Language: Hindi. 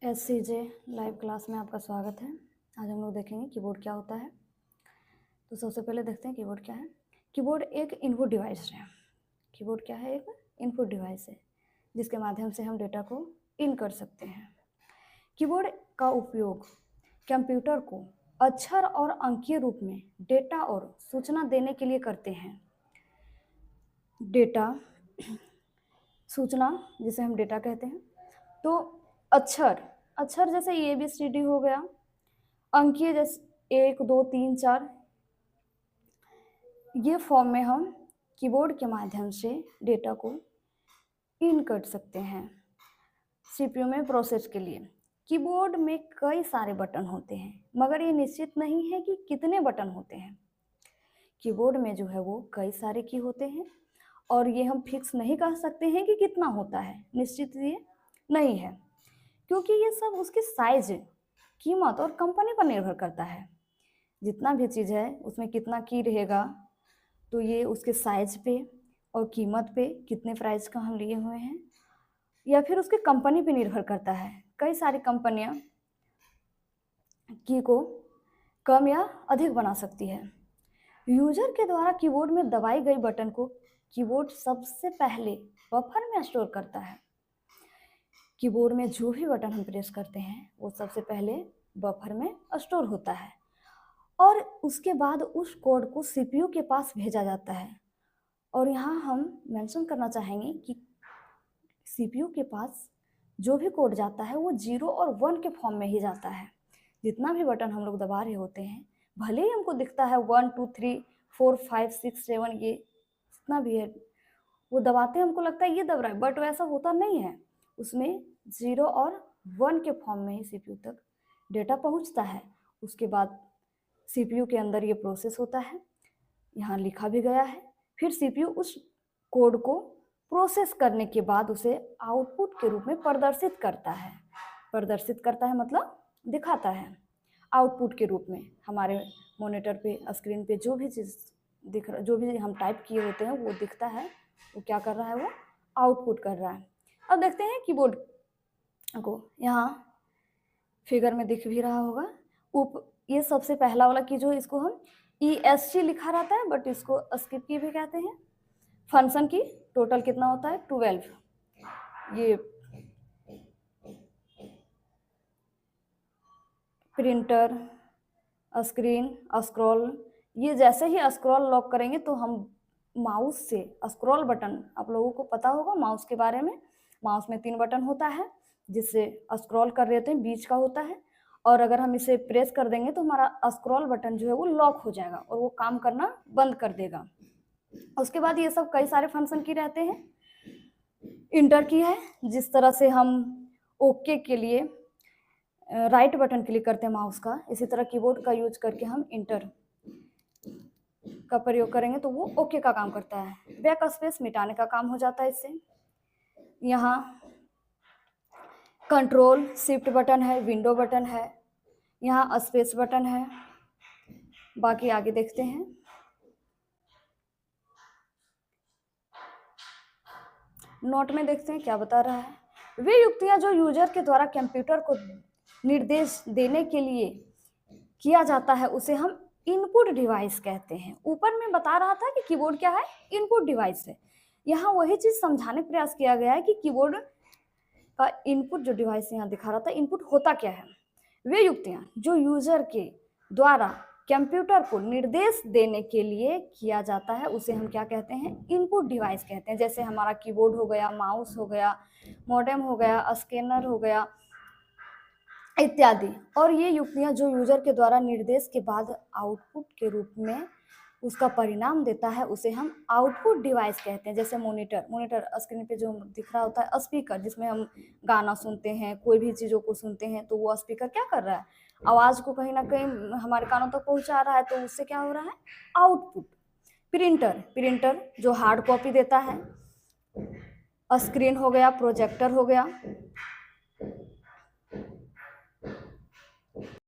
SCJ लाइव क्लास में आपका स्वागत है। आज हम लोग देखेंगे कीबोर्ड क्या होता है। तो सबसे पहले देखते हैं कीबोर्ड क्या है। कीबोर्ड एक इनपुट डिवाइस है। कीबोर्ड क्या है? एक इनपुट डिवाइस है जिसके माध्यम से हम डेटा को इन कर सकते हैं। कीबोर्ड का उपयोग कंप्यूटर को अक्षर और अंकीय रूप में डेटा और सूचना देने के लिए करते हैं। डेटा सूचना जिसे हम डेटा कहते हैं। तो अक्षर जैसे ABCD हो गया, अंकीय जैसे 1 2 3 4, ये फॉर्म में हम कीबोर्ड के माध्यम से डेटा को इन कर सकते हैं CPU में प्रोसेस के लिए। कीबोर्ड में कई सारे बटन होते हैं मगर ये निश्चित नहीं है कि कितने बटन होते हैं। कीबोर्ड में जो है वो कई सारे की होते हैं और ये हम फिक्स नहीं कह सकते हैं कि कितना होता है, निश्चित ये नहीं है, क्योंकि ये सब उसकी साइज, कीमत और कंपनी पर निर्भर करता है। जितना भी चीज़ है उसमें कितना की रहेगा तो ये उसके साइज पे और कीमत पे, कितने प्राइस का हम लिए हुए हैं, या फिर उसके कंपनी पे निर्भर करता है। कई सारी कंपनियां की को कम या अधिक बना सकती है। यूजर के द्वारा कीबोर्ड में दबाई गई बटन को कीबोर्ड सबसे पहले बफर में स्टोर करता है। कीबोर्ड में जो भी बटन हम प्रेस करते हैं वो सबसे पहले बफर में स्टोर होता है और उसके बाद उस कोड को CPU के पास भेजा जाता है। और यहाँ हम मेंशन करना चाहेंगे कि CPU के पास जो भी कोड जाता है वो 0 और 1 के फॉर्म में ही जाता है। जितना भी बटन हम लोग दबा रहे होते हैं, भले ही हमको दिखता है 1 2 3 4 5 6 7, ये जितना भी है वो दबाते हैं हमको लगता है ये दब रहा है, बट वैसा होता नहीं है। उसमें 0 और 1 के फॉर्म में ही CPU तक डेटा पहुंचता है। उसके बाद CPU के अंदर ये प्रोसेस होता है, यहाँ लिखा भी गया है। फिर CPU उस कोड को प्रोसेस करने के बाद उसे आउटपुट के रूप में प्रदर्शित करता है। प्रदर्शित करता है मतलब दिखाता है आउटपुट के रूप में। हमारे मॉनिटर पे, स्क्रीन पे जो भी चीज़ दिख रहा, जो भी हम टाइप किए होते हैं वो दिखता है। वो क्या कर रहा है? वो आउटपुट कर रहा है। अब देखते हैं कीबोर्ड को। यहाँ फिगर में दिख भी रहा होगा, ये सबसे पहला वाला की जो इसको हम ESC लिखा रहता है, बट इसको स्किप की भी कहते हैं। फंक्शन की टोटल कितना होता है? 12। ये प्रिंटर, स्क्रीन, स्क्रॉल, ये जैसे ही स्क्रॉल लॉक करेंगे तो हम माउस से स्क्रॉल बटन, आप लोगों को पता होगा माउस के बारे में। माउस में 3 बटन होता है जिससे स्क्रॉल कर रहे होते हैं, बीच का होता है, और अगर हम इसे प्रेस कर देंगे तो हमारा स्क्रॉल बटन जो है वो लॉक हो जाएगा और वो काम करना बंद कर देगा। उसके बाद ये सब कई सारे फंक्शन की रहते हैं। इंटर की है, जिस तरह से हम ओके के लिए राइट बटन क्लिक करते हैं माउस का, इसी तरह कीबोर्ड का यूज करके हम इंटर का प्रयोग करेंगे तो वो ओके का काम करता है। बैक स्पेस मिटाने का काम हो जाता है इससे। यहाँ कंट्रोल शिफ्ट बटन है, विंडो बटन है, यहाँ स्पेस बटन है। बाकी आगे देखते हैं। नोट में देखते हैं क्या बता रहा है। वे युक्तियां जो यूजर के द्वारा कंप्यूटर को निर्देश देने के लिए किया जाता है उसे हम इनपुट डिवाइस कहते हैं। ऊपर में बता रहा था कि कीबोर्ड क्या है? इनपुट डिवाइस है। यहाँ वही चीज समझाने प्रयास किया गया है कि कीबोर्ड का इनपुट जो डिवाइस यहाँ दिखा रहा था, इनपुट होता क्या है। वे युक्तियां जो यूजर के द्वारा कंप्यूटर को निर्देश देने के लिए किया जाता है उसे हम क्या कहते हैं? इनपुट डिवाइस कहते हैं। जैसे हमारा कीबोर्ड हो गया, माउस हो गया, मॉडेम हो गया, स्कैनर हो गया इत्यादि। और ये युक्तियां जो यूजर के द्वारा निर्देश के बाद आउटपुट के रूप में उसका परिणाम देता है उसे हम आउटपुट डिवाइस कहते हैं। जैसे मॉनिटर स्क्रीन पे जो दिख रहा होता है, स्पीकर जिसमें हम गाना सुनते हैं, कोई भी चीज़ों को सुनते हैं, तो वो स्पीकर क्या कर रहा है? आवाज़ को कहीं ना कहीं हमारे कानों तक पहुंचा रहा है, तो उससे क्या हो रहा है? आउटपुट। प्रिंटर जो हार्ड कॉपी देता है। स्क्रीन हो गया, प्रोजेक्टर हो गया।